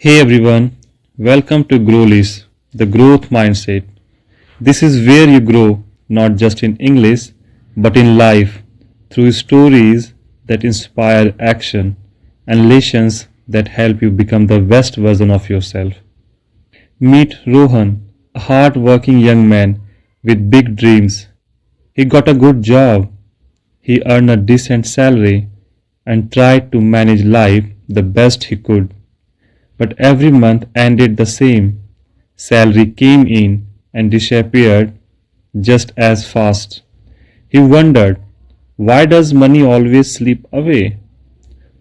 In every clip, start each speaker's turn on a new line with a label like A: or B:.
A: Hey everyone, welcome to GrowLish, the growth mindset. This is where you grow not just in English but in life through stories that inspire action and lessons that help you become the best version of yourself. Meet Rohan, a hard-working young man with big dreams. He got a good job, he earned a decent salary and tried to manage life the best he could. But every month ended the same. Salary came in and disappeared just as fast. He wondered, why does money always slip away?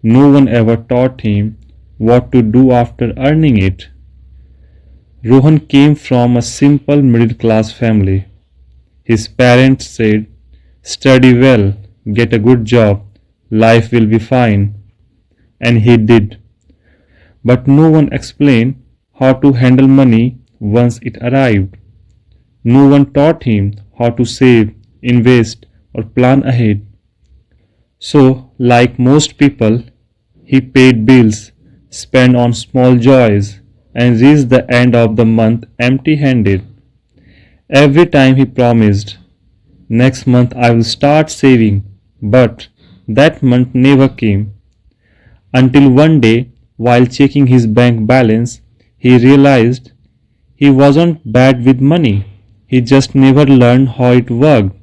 A: No one ever taught him what to do after earning it. Rohan came from a simple middle class family. His parents said, study well, get a good job, life will be fine. And he did. But no one explained how to handle money once it arrived. No one taught him how to save, invest, or plan ahead. So, like most people, he paid bills, spent on small joys, and reached the end of the month empty handed. Every time he promised, next month I will start saving, but that month never came. Until one day, while checking his bank balance, he realized he wasn't bad with money. He just never learned how it worked.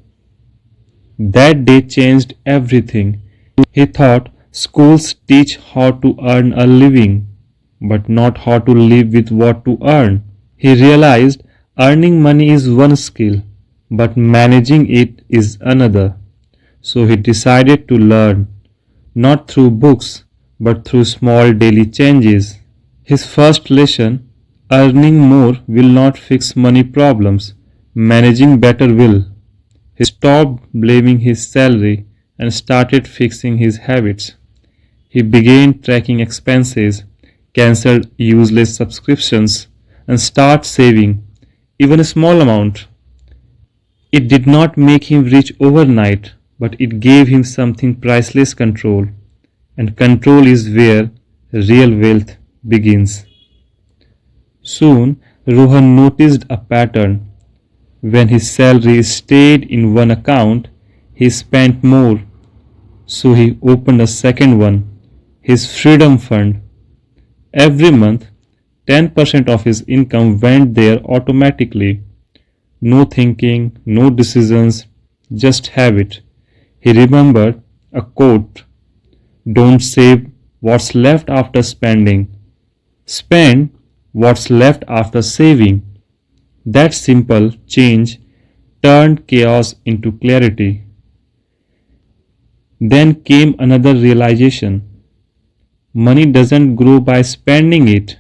A: That day changed everything. He thought schools teach how to earn a living, but not how to live with what to earn. He realized earning money is one skill, but managing it is another. So he decided to learn, not through books, but through small daily changes. His first lesson, earning more will not fix money problems, managing better will. He stopped blaming his salary and started fixing his habits. He began tracking expenses, cancelled useless subscriptions, and started saving, even a small amount. It did not make him rich overnight, but it gave him something priceless: control. And control is where real wealth begins. Soon, Rohan noticed a pattern. When his salary stayed in one account, he spent more, so he opened a second one, his freedom fund. Every month, 10% of his income went there automatically. No thinking, no decisions, just habit. He remembered a quote: don't save what's left after spending. Spend what's left after saving. That simple change turned chaos into clarity. Then came another realization. Money doesn't grow by spending it,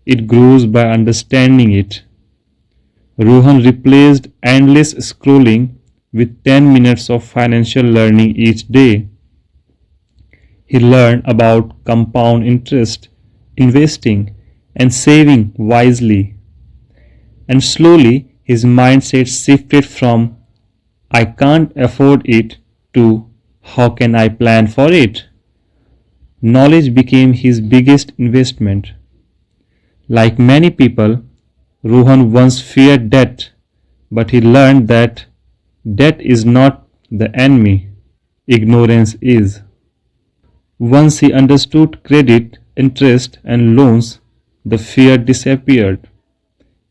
A: it grows by understanding it. Rohan replaced endless scrolling with 10 minutes of financial learning each day. He learned about compound interest, investing, and saving wisely. And slowly his mindset shifted from I can't afford it to how can I plan for it. Knowledge became his biggest investment. Like many people, Rohan once feared debt, but he learned that debt is not the enemy, ignorance is. Once he understood credit, interest, and loans, the fear disappeared.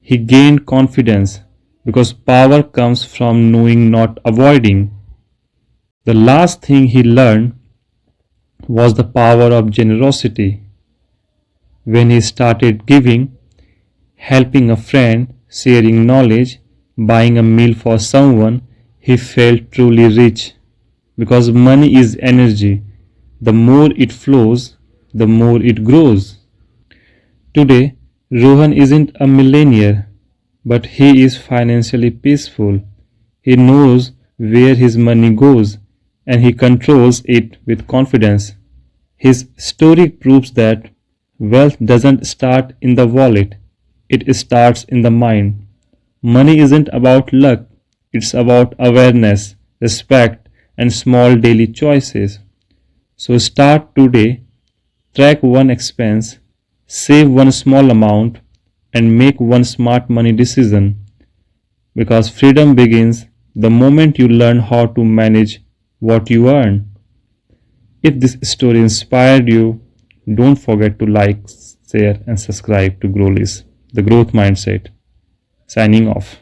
A: He gained confidence because power comes from knowing, not avoiding. The last thing he learned was the power of generosity. When he started giving, helping a friend, sharing knowledge, buying a meal for someone, he felt truly rich. Because money is energy. The more it flows, the more it grows. Today, Rohan isn't a millionaire, but he is financially peaceful. He knows where his money goes and he controls it with confidence. His story proves that wealth doesn't start in the wallet, it starts in the mind. Money isn't about luck, it's about awareness, respect, and small daily choices. So start today, track one expense, save one small amount, and make one smart money decision, because freedom begins the moment you learn how to manage what you earn. If this story inspired you, don't forget to like, share, and subscribe to GrowLish, the growth mindset. Signing off.